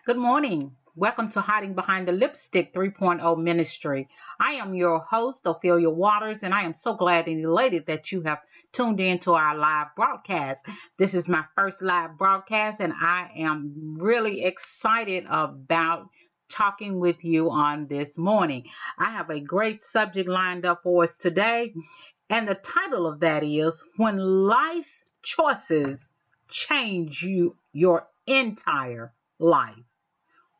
Good morning. Welcome to Hiding Behind the Lipstick 3.0 Ministry. I am your host, Ophelia Waters, and I am so glad and elated that you have tuned in to our live broadcast. This is my first live broadcast, and I am really excited about talking with you on this morning. I have a great subject lined up for us today, and the title of that is When Life's Choices Change Your Entire Life.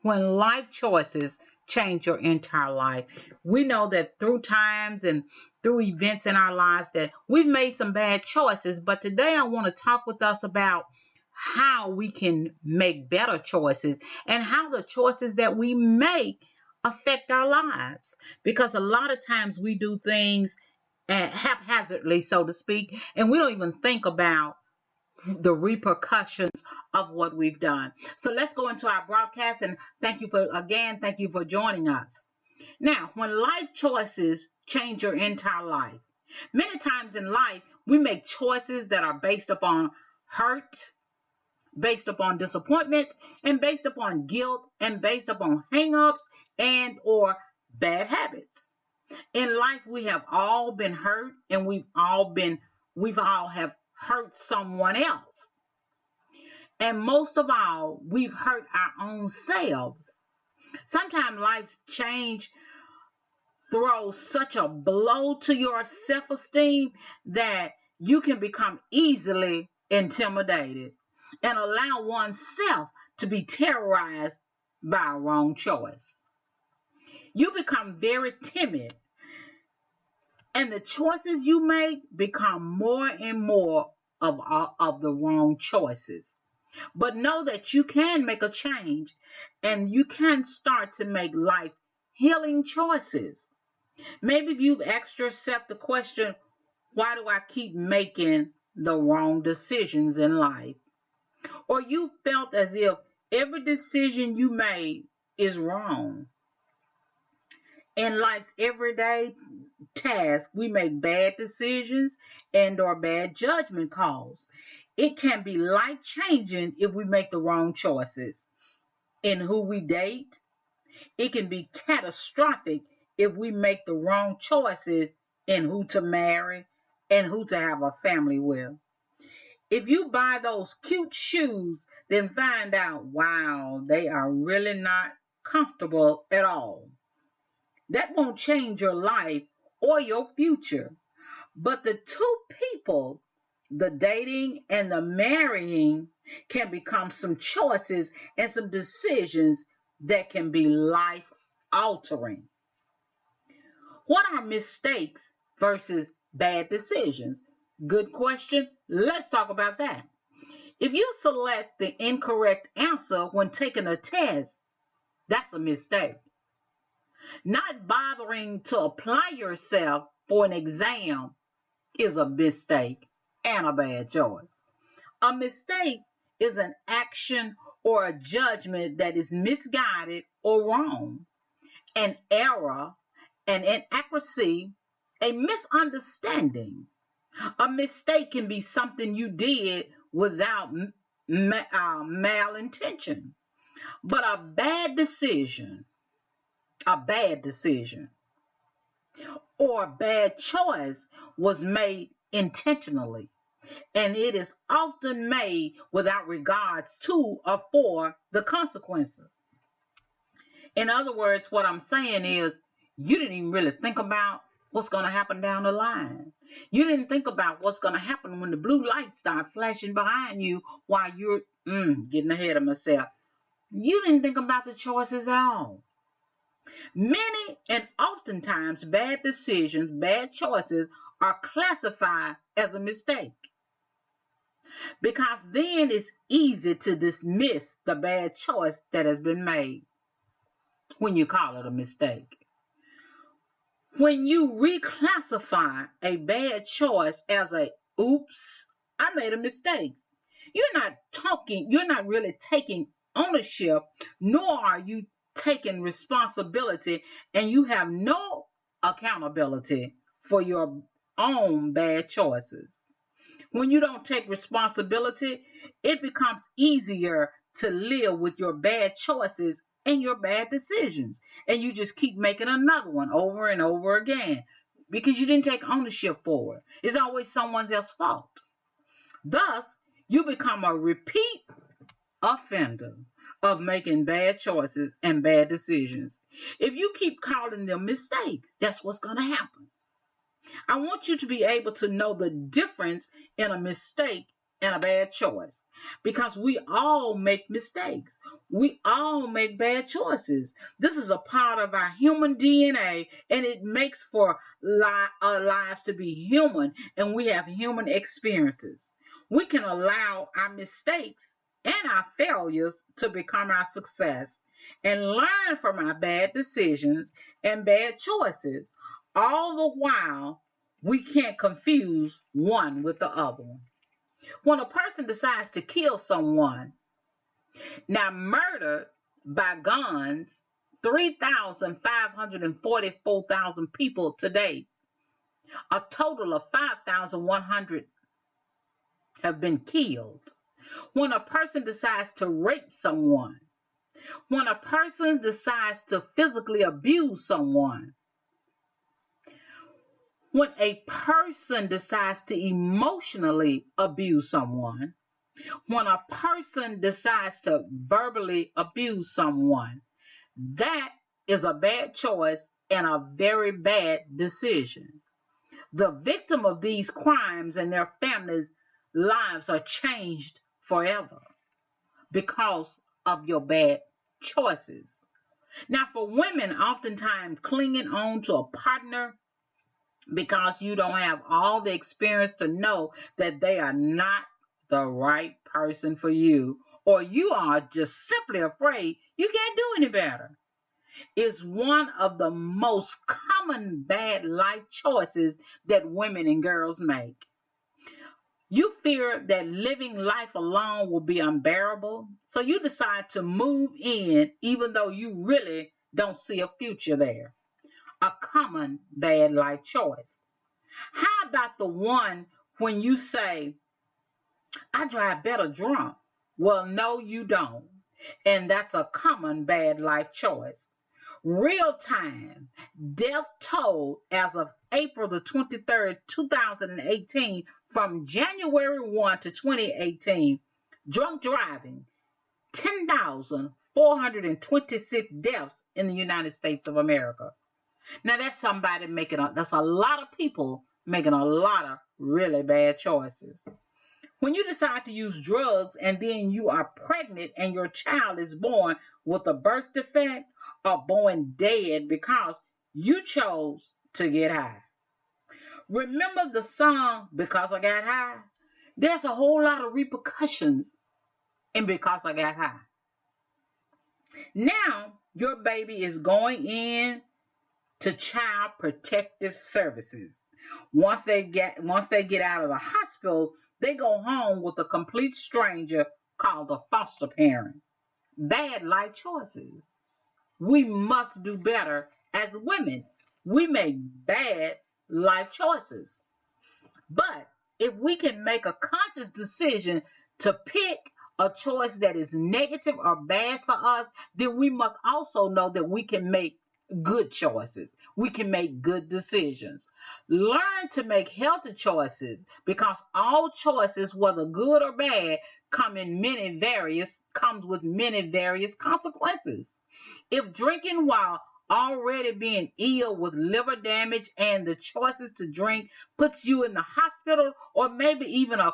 When life choices change your entire life. We know that through times and through events in our lives that we've made some bad choices, but today I want to talk with us about how we can make better choices and how the choices that we make affect our lives. Because a lot of times we do things haphazardly, so to speak, and we don't even think about the repercussions of what we've done. So let's go into our broadcast, and thank you for joining us. Now, when life choices change your entire life, many times in life we make choices that are based upon hurt, based upon disappointments, and based upon guilt, and based upon hang-ups and or bad habits. In life we have all been hurt, and we've all have hurt someone else. And most of all, we've hurt our own selves. Sometimes life change throws such a blow to your self-esteem that you can become easily intimidated and allow oneself to be terrorized by a wrong choice. You become very timid, and the choices you make become more and more of the wrong choices. But know that you can make a change, and you can start to make life's healing choices. Maybe you've asked yourself the question, why do I keep making the wrong decisions in life? Or you felt as if every decision you made is wrong. In life's everyday tasks, we make bad decisions and or bad judgment calls. It can be life-changing if we make the wrong choices in who we date. It can be catastrophic if we make the wrong choices in who to marry and who to have a family with. If you buy those cute shoes, then find out, wow, they are really not comfortable at all. That won't change your life or your future. But the two people, the dating and the marrying, can become some choices and some decisions that can be life altering. What are mistakes versus bad decisions? Good question. Let's talk about that. If you select the incorrect answer when taking a test, that's a mistake. Not bothering to apply yourself for an exam is a mistake and a bad choice. A mistake is an action or a judgment that is misguided or wrong. An error, an inaccuracy, a misunderstanding. A mistake can be something you did without malintention. But a bad decision or a bad choice was made intentionally, and it is often made without regards to or for the consequences. In other words, what I'm saying is you didn't even really think about what's going to happen down the line. You didn't think about what's going to happen when the blue lights start flashing behind you while you're getting ahead of myself. You didn't think about the choices at all. Many and oftentimes bad decisions, bad choices are classified as a mistake, because then it's easy to dismiss the bad choice that has been made when you call it a mistake. When you reclassify a bad choice as a oops, I made a mistake, you're not really taking ownership, nor are you taking responsibility, and you have no accountability for your own bad choices. When you don't take responsibility, it becomes easier to live with your bad choices and your bad decisions. And you just keep making another one over and over again because you didn't take ownership for it. It's always someone else's fault. Thus, you become a repeat offender of making bad choices and bad decisions. If you keep calling them mistakes, that's what's going to happen. I want you to be able to know the difference in a mistake and a bad choice, because we all make mistakes. We all make bad choices. This is a part of our human DNA, and it makes for our lives to be human, and we have human experiences. We can allow our mistakes and our failures to become our success and learn from our bad decisions and bad choices, all the while we can't confuse one with the other one. When a person decides to kill someone, now murdered by guns, 3,544,000 people today, a total of 5,100 have been killed. When a person decides to rape someone, when a person decides to physically abuse someone, when a person decides to emotionally abuse someone, when a person decides to verbally abuse someone, that is a bad choice and a very bad decision. The victim of these crimes and their families' lives are changed forever because of your bad choices. Now, for women, oftentimes clinging on to a partner because you don't have all the experience to know that they are not the right person for you, or you are just simply afraid you can't do any better, is one of the most common bad life choices that women and girls make. You fear that living life alone will be unbearable, so you decide to move in even though you really don't see a future there. A common bad life choice. How about the one when you say, I drive better drunk? Well, no, you don't. And that's a common bad life choice. Real time death toll as of April the 23rd, 2018, from January 1 to 2018, drunk driving, 10,426 deaths in the United States of America. Now that's that's a lot of people making a lot of really bad choices. When you decide to use drugs and then you are pregnant and your child is born with a birth defect or born dead because you chose to get high. Remember the song, Because I Got High? There's a whole lot of repercussions in Because I Got High. Now your baby is going in to Child Protective Services. Once they get out of the hospital, they go home with a complete stranger called a foster parent. Bad life choices. We must do better as women. We make bad life choices. But if we can make a conscious decision to pick a choice that is negative or bad for us, then we must also know that we can make good choices. We can make good decisions. Learn to make healthy choices, because all choices, whether good or bad, comes with many various consequences. If drinking while already being ill with liver damage and the choices to drink puts you in the hospital, or maybe even a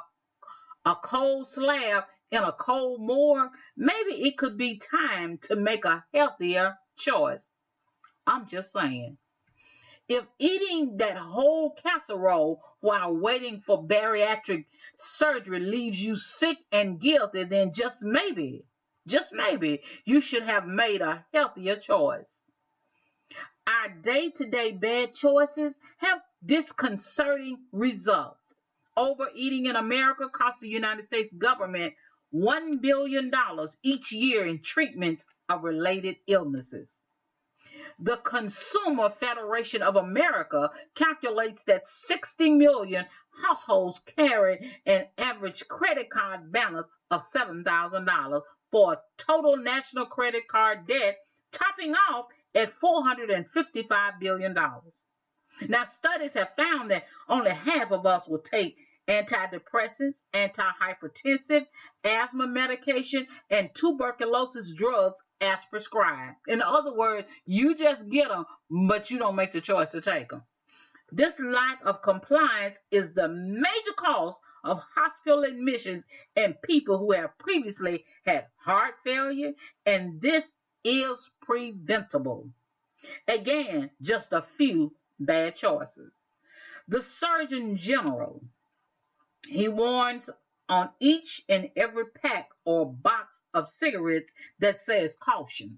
cold slab in a cold morgue, maybe it could be time to make a healthier choice. I'm just saying. If eating that whole casserole while waiting for bariatric surgery leaves you sick and guilty, then just maybe, you should have made a healthier choice. Our day-to-day bad choices have disconcerting results. Overeating in America costs the United States government $1 billion each year in treatments of related illnesses. The Consumer Federation of America calculates that 60 million households carry an average credit card balance of $7,000 for a total national credit card debt topping off at $455 billion. Now, studies have found that only half of us will take antidepressants, antihypertensive, asthma medication, and tuberculosis drugs as prescribed. In other words, you just get them, but you don't make the choice to take them. This lack of compliance is the major cause of hospital admissions in people who have previously had heart failure, and this is preventable. Again, just a few bad choices. The Surgeon General, he warns on each and every pack or box of cigarettes that says caution.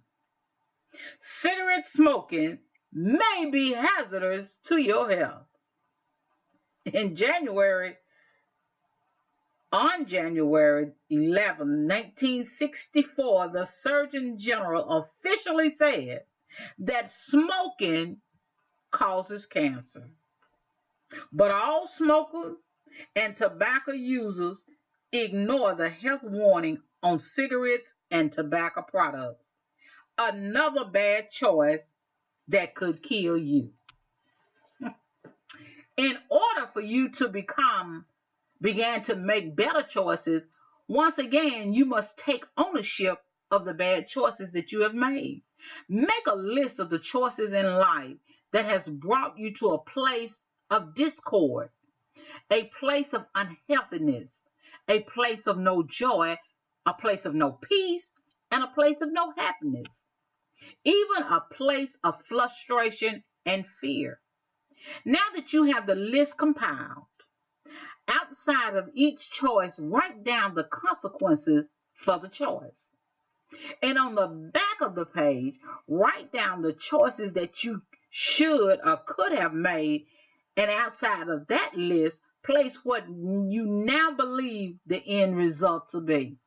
Cigarette smoking may be hazardous to your health. On January 11, 1964, the Surgeon General officially said that smoking causes cancer. But all smokers and tobacco users ignore the health warning on cigarettes and tobacco products. Another bad choice that could kill you. In order for you to begin to make better choices, once again, you must take ownership of the bad choices that you have made. Make a list of the choices in life that has brought you to a place of discord, a place of unhealthiness, a place of no joy, a place of no peace, and a place of no happiness, even a place of frustration and fear. Now that you have the list compiled, outside of each choice, write down the consequences for the choice. And on the back of the page, write down the choices that you should or could have made, and outside of that list, place what you now believe the end result to be.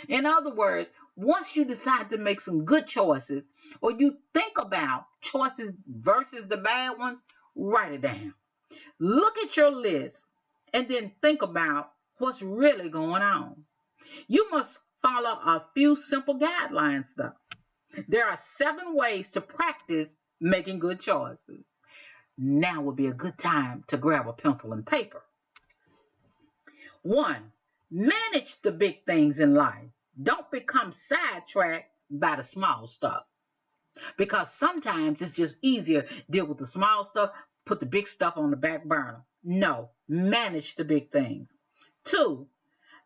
In other words, once you decide to make some good choices, or you think about choices versus the bad ones, write it down. Look at your list and then think about what's really going on. You must follow a few simple guidelines, though. There are 7 ways to practice making good choices. Now would be a good time to grab a pencil and paper. 1. Manage the big things in life. Don't become sidetracked by the small stuff. Because sometimes it's just easier to deal with the small stuff, put the big stuff on the back burner. No, manage the big things. 2,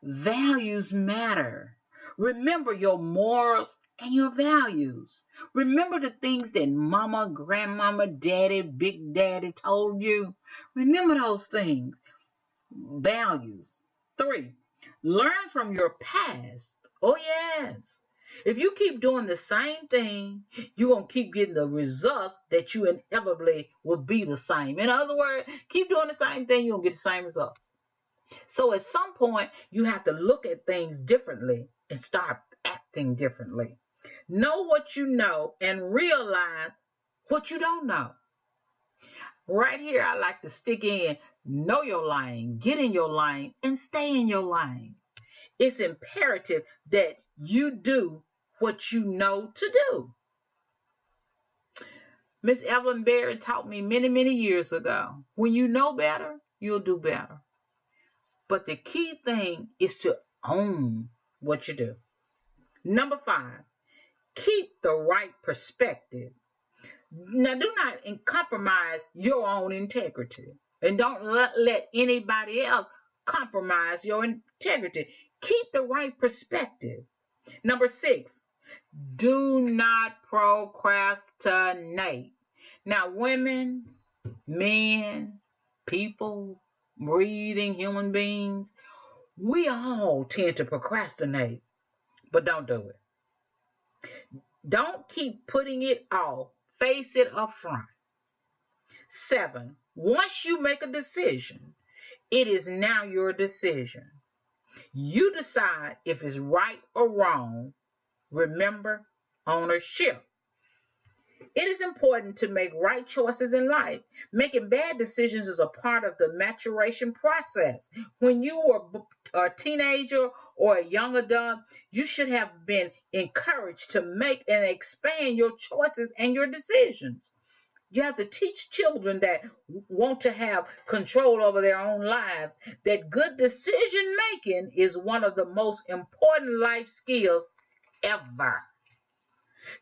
values matter. Remember your morals and your values. Remember the things that mama, grandmama, daddy, big daddy told you. Remember those things. Values. 3, learn from your past. Oh, yes. If you keep doing the same thing, you're going to keep getting the results that you inevitably will be the same. In other words, keep doing the same thing, you're going to get the same results. So at some point, you have to look at things differently and start acting differently. Know what you know and realize what you don't know. Right here, I like to stick in, know your lane, get in your lane, and stay in your lane. It's imperative that you do what you know to do. Miss Evelyn Berry taught me many, many years ago, when you know better, you'll do better. But the key thing is to own what you do. Number 5, keep the right perspective. Now, do not compromise your own integrity. And don't let anybody else compromise your integrity. Keep the right perspective. Number 6, do not procrastinate. Now, women, men, people, breathing human beings, we all tend to procrastinate, but don't do it. Don't keep putting it off. Face it up front. 7, once you make a decision, it is now your decision. You decide if it's right or wrong. Remember, ownership. It is important to make right choices in life. Making bad decisions is a part of the maturation process. When you were or teenager or a young adult, you should have been encouraged to make and expand your choices and your decisions. You have to teach children that want to have control over their own lives that good decision making is one of the most important life skills ever.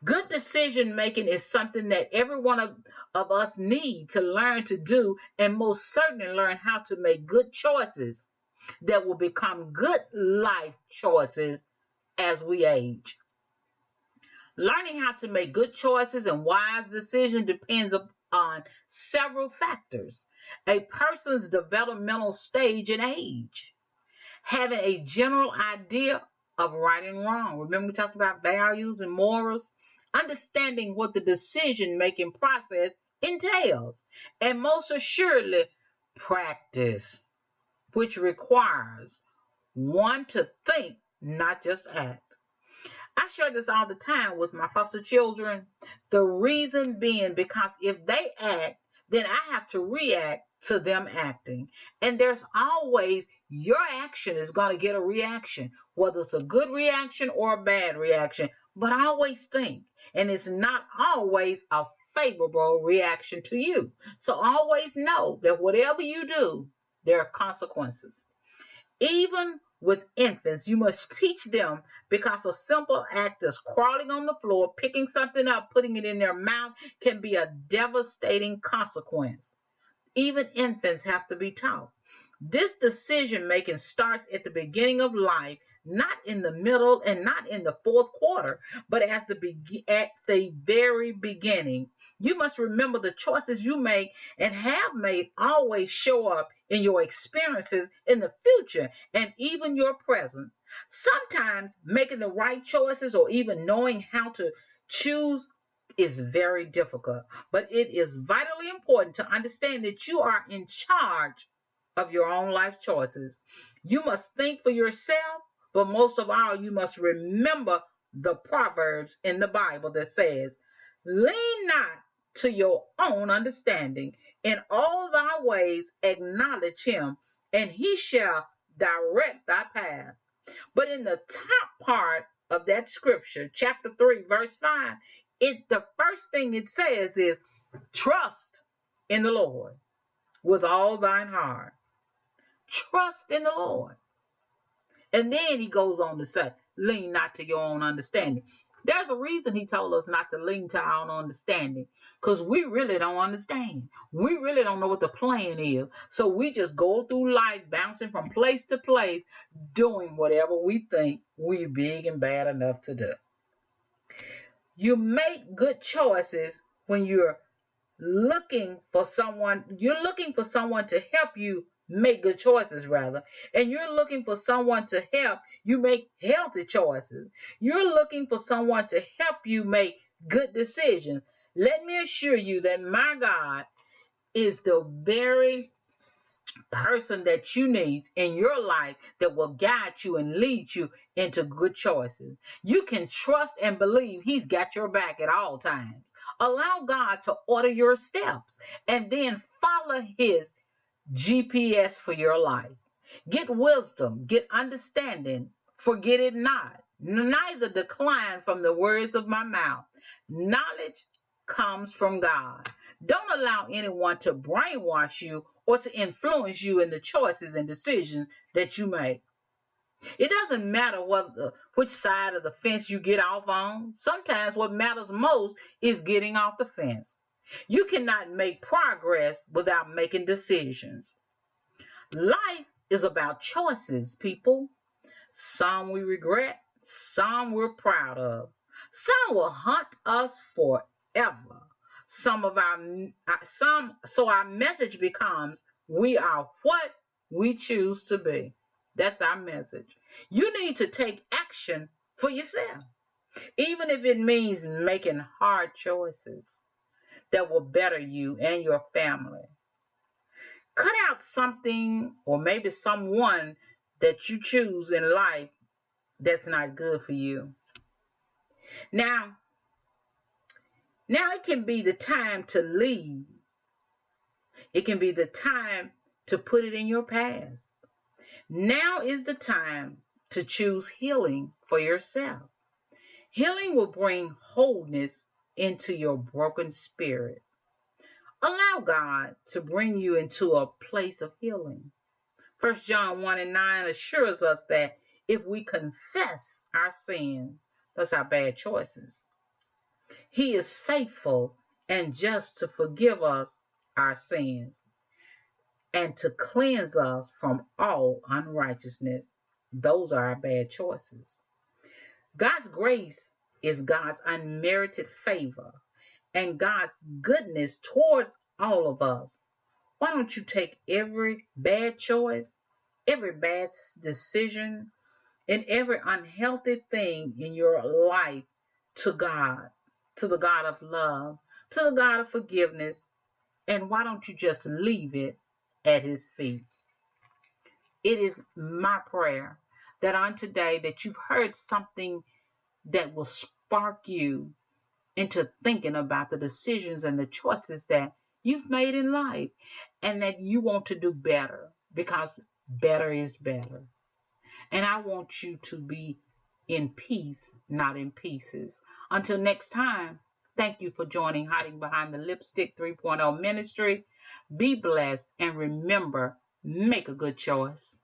Good decision making is something that every one of us need to learn to do, and most certainly learn how to make good choices that will become good life choices as we age. Learning how to make good choices and wise decisions depends upon several factors. A person's developmental stage and age, having a general idea of right and wrong. Remember we talked about values and morals? Understanding what the decision-making process entails. And most assuredly, practice, which requires one to think, not just act. I share this all the time with my foster children. The reason being because if they act, then I have to react to them acting. And there's always, your action is going to get a reaction, whether it's a good reaction or a bad reaction. But always think, and it's not always a favorable reaction to you. So always know that whatever you do, there are consequences. Even with infants, you must teach them, because a simple act as crawling on the floor, picking something up, putting it in their mouth can be a devastating consequence. Even infants have to be taught. This decision making starts at the beginning of life, not in the middle and not in the fourth quarter, but at the very beginning. You must remember the choices you make and have made always show up in your experiences in the future and even your present. Sometimes making the right choices or even knowing how to choose is very difficult, but it is vitally important to understand that you are in charge of your own life choices. You must think for yourself, but most of all, you must remember the Proverbs in the Bible that says, lean not to your own understanding. In all thy ways acknowledge him, and he shall direct thy path. But in the top part of that scripture, chapter 3, verse 5, the first thing it says is, trust in the Lord with all thine heart. Trust in the Lord. And then he goes on to say, lean not to your own understanding. There's a reason he told us not to lean to our own understanding, because we really don't understand. We really don't know what the plan is. So we just go through life bouncing from place to place, doing whatever we think we're big and bad enough to do. You make good choices when you're looking for someone to help you make good choices, rather, and you're looking for someone to help you make healthy choices. You're looking for someone to help you make good decisions. Let me assure you that my God is the very person that you need in your life that will guide you and lead you into good choices. You can trust and believe he's got your back at all times. Allow God to order your steps and then follow his GPS for your life. Get wisdom, get understanding, forget it not. Neither decline from the words of my mouth. Knowledge comes from God. Don't allow anyone to brainwash you or to influence you in the choices and decisions that you make. It doesn't matter which side of the fence you get off on. Sometimes what matters most is getting off the fence. You cannot make progress without making decisions. Life is about choices, people. Some we regret, some we're proud of. Some will haunt us forever. So our message becomes, we are what we choose to be. That's our message. You need to take action for yourself, even if it means making hard choices that will better you and your family. Cut out something or maybe someone that you choose in life that's not good for you. Now it can be the time to leave. It can be the time to put it in your past. Now is the time to choose healing for yourself. Healing will bring wholeness into your broken spirit. Allow God to bring you into a place of healing. 1 John 1:9 assures us that if we confess our sins, that's our bad choices, He is faithful and just to forgive us our sins and to cleanse us from all unrighteousness. Those are our bad choices. God's grace is God's unmerited favor and God's goodness towards all of us. Why don't you take every bad choice, every bad decision, and every unhealthy thing in your life to God, to the God of love, to the God of forgiveness, and why don't you just leave it at His feet? It is my prayer that on today that you've heard something that will spark you into thinking about the decisions and the choices that you've made in life and that you want to do better because better is better. And I want you to be in peace, not in pieces. Until next time, thank you for joining Hiding Behind the Lipstick 3.0 Ministry. Be blessed and remember, make a good choice.